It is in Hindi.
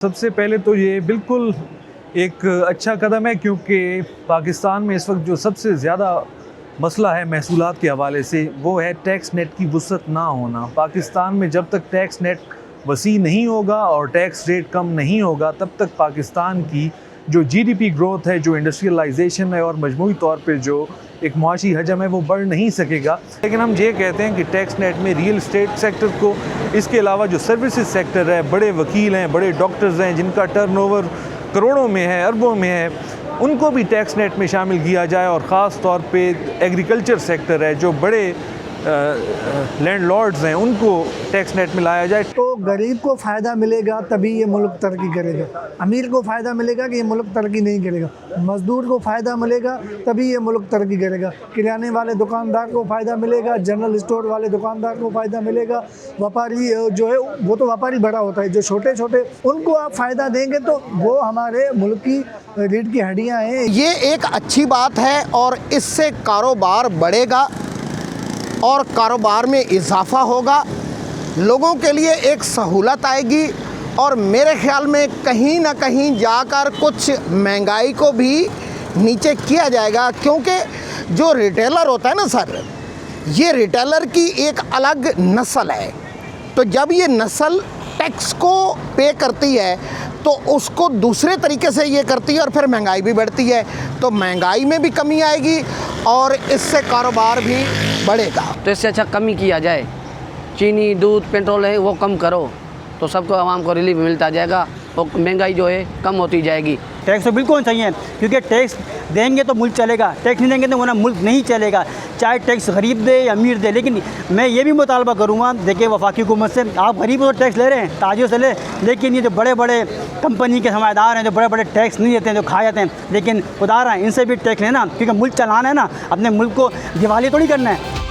सबसे पहले तो ये बिल्कुल एक अच्छा कदम है, क्योंकि पाकिस्तान में इस वक्त जो सबसे ज़्यादा मसला है महसूलात के हवाले से वो है टैक्स नेट की वुसअत ना होना। पाकिस्तान में जब तक टैक्स नेट वसी नहीं होगा और टैक्स रेट कम नहीं होगा तब तक पाकिस्तान की जो जीडीपी ग्रोथ है, जो इंडस्ट्रियलाइजेशन है और मजमूई तौर पे जो एक मुआशी हजम है वो बढ़ नहीं सकेगा। लेकिन हम ये कहते हैं कि टैक्स नेट में रियल इस्टेट सेक्टर को, इसके अलावा जो सर्विसेज सेक्टर है, बड़े वकील हैं, बड़े डॉक्टर्स हैं जिनका टर्नओवर करोड़ों में है, अरबों में है, उनको भी टैक्स नेट में शामिल किया जाए। और ख़ास तौर पे एग्रीकल्चर सेक्टर है, जो बड़े लैंडलॉर्ड्स हैं, उनको टैक्स नेट में लाया जाए। तो गरीब को फ़ायदा मिलेगा तभी ये मुल्क तरक्की करेगा। अमीर को फ़ायदा मिलेगा कि ये मुल्क तरक्की नहीं करेगा। मज़दूर को फ़ायदा मिलेगा तभी ये मुल्क तरक्की करेगा। किराने वाले दुकानदार को फ़ायदा मिलेगा, जनरल स्टोर वाले दुकानदार को फ़ायदा मिलेगा। व्यापारी जो है वो तो व्यापारी बड़ा होता है, जो छोटे छोटे उनको आप फ़ायदा देंगे तो वो हमारे मुल्क की रीढ़ की हड्डियाँ हैं। ये एक अच्छी बात है और इससे कारोबार बढ़ेगा और कारोबार में इजाफा होगा, लोगों के लिए एक सहूलत आएगी और मेरे ख्याल में कहीं ना कहीं जाकर कुछ महंगाई को भी नीचे किया जाएगा। क्योंकि जो रिटेलर होता है ना सर, ये रिटेलर की एक अलग नस्ल है। तो जब ये नस्ल टैक्स को पे करती है तो उसको दूसरे तरीके से ये करती है और फिर महंगाई भी बढ़ती है, तो महंगाई में भी कमी आएगी और इससे कारोबार भी बढ़ेगा। तो इससे अच्छा कम ही किया जाए। चीनी, दूध, पेट्रोल है वो कम करो तो सबको आवाम को रिलीफ मिलता जाएगा और महंगाई जो है कम होती जाएगी। टैक्स तो बिल्कुल चाहिए, क्योंकि टैक्स देंगे तो मुल्क चलेगा, टैक्स नहीं देंगे तो वरना मुल्क नहीं चलेगा, चाहे टैक्स गरीब दे या अमीर दे। लेकिन मैं ये भी मुतालबा करूँगा, देखिए वफाकी हुकूमत से, आप गरीब तो टैक्स ले रहे हैं, ताजियों से ले, लेकिन ये जो बड़े बड़े कंपनी के सरमाएदार हैं, जो बड़े बड़े टैक्स नहीं देते हैं, जो खा जाते हैं, लेकिन उदार हैं, इनसे भी टैक्स लेना, क्योंकि मुल्क चलाना है ना, अपने मुल्क को दिवाली थोड़ी करना है।